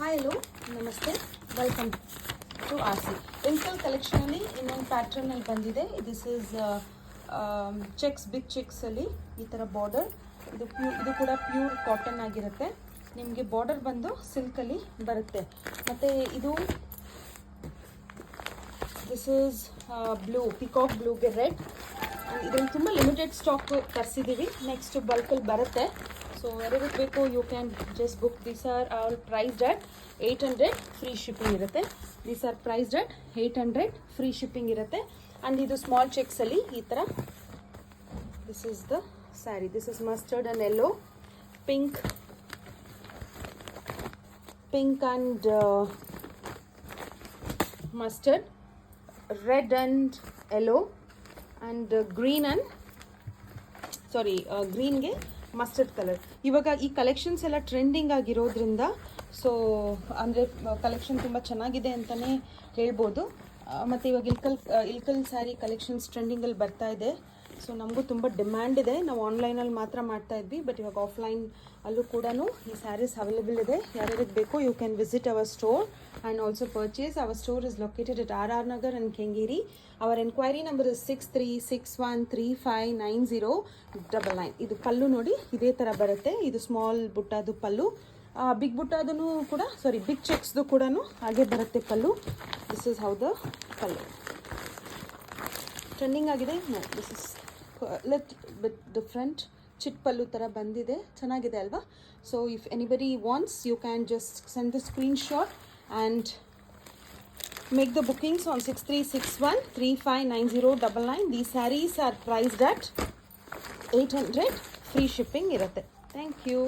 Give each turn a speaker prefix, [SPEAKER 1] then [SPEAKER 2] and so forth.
[SPEAKER 1] Hi hello ನಮಸ್ತೆ, welcome to RC. ಇನ್ಕಲ್ ಕಲೆಕ್ಷನಲ್ಲಿ ಇನ್ನೊಂದು ಪ್ಯಾಟ್ರನಲ್ಲಿ ಬಂದಿದೆ. ದಿಸ್ ಈಸ್ ಚೆಕ್ಸ್, ಬಿಗ್ ಚೆಕ್ಸಲ್ಲಿ ಈ ಥರ ಬಾರ್ಡರ್. ಇದು ಕೂಡ ಪ್ಯೂರ್ ಕಾಟನ್ ಆಗಿರುತ್ತೆ. ನಿಮಗೆ ಬಾರ್ಡರ್ ಬಂದು ಸಿಲ್ಕಲ್ಲಿ ಬರುತ್ತೆ. ಮತ್ತು ಇದು ದಿಸ್ ಈಸ್ ಬ್ಲೂ, ಪಿಕಾಕ್ ಬ್ಲೂಗೆ ರೆಡ್. ಇದನ್ನು ತುಂಬ ಲಿಮಿಟೆಡ್ ಸ್ಟಾಕ್ ತರಿಸಿದ್ದೀವಿ. ನೆಕ್ಸ್ಟ್ ಬಲ್ಕಲ್ಲಿ ಬರುತ್ತೆ. ಸೊ ಯಾರ್ಯಾರಿಗೆ ಬೇಕು you can just book. These are all priced at 800, free shipping ಇರುತ್ತೆ. These are priced at 800, free shipping ಇರುತ್ತೆ. ಆ್ಯಂಡ್ ಇದು ಸ್ಮಾಲ್ ಚೆಕ್ಸಲ್ಲಿ ಈ ಥರ. This is the sari. This is mustard and yellow, pink and mustard, red and yellow, and ಗ್ರೀನ್ಗೆ mustard colour. ಇವಾಗ ಈ collections ಎಲ್ಲ ಟ್ರೆಂಡಿಂಗ್ ಆಗಿರೋದ್ರಿಂದ ಸೊ ಅಂದರೆ ಕಲೆಕ್ಷನ್ ತುಂಬ ಚೆನ್ನಾಗಿದೆ ಅಂತಲೇ ಹೇಳ್ಬೋದು. ಮತ್ತು ಇವಾಗ ಇಲ್ಕಲ್ ಸ್ಯಾರಿ ಕಲೆಕ್ಷನ್ಸ್ ಟ್ರೆಂಡಿಂಗಲ್ಲಿ ಬರ್ತಾ ಇದೆ. ಸೊ ನಮಗೂ ತುಂಬ ಡಿಮ್ಯಾಂಡ್ ಇದೆ. ನಾವು ಆನ್ಲೈನಲ್ಲಿ ಮಾತ್ರ ಮಾಡ್ತಾ ಇದ್ವಿ, ಬಟ್ ಇವಾಗ ಆಫ್ಲೈನ್ ಅಲ್ಲೂ ಕೂಡ ಈ ಸ್ಯಾರೀಸ್ ಅವೈಲೇಬಲ್ ಇದೆ. ಯಾರ್ಯಾರಿಗೆ ಬೇಕು you can visit our store and also purchase. Our store is located at RR Nagar and Kengeri. Our enquiry number is 6361359099. ಇದು ಪಲ್ಲು ನೋಡಿ, ಇದೇ ಥರ ಬರುತ್ತೆ. ಇದು ಸ್ಮಾಲ್ ಬುಟ್ಟದು ಪಲ್ಲು. ಬಿಗ್ ಬುಟ್ಟದೂ ಕೂಡ ಬಿಗ್ ಚೆಕ್ಸ್ದು ಕೂಡ ಹಾಗೆ ಬರುತ್ತೆ pallu. This is how the pallu. Trending ಆಗಿದೆ. No, this is little bit different. ಚಿಟ್ ಪಲ್ಲು ಥರ ಬಂದಿದೆ, ಚೆನ್ನಾಗಿದೆ ಅಲ್ವಾ? So if anybody wants you can just send the screenshot and make the bookings on 6361359099. These sarees are priced at 800, free shipping irutte. Thank you.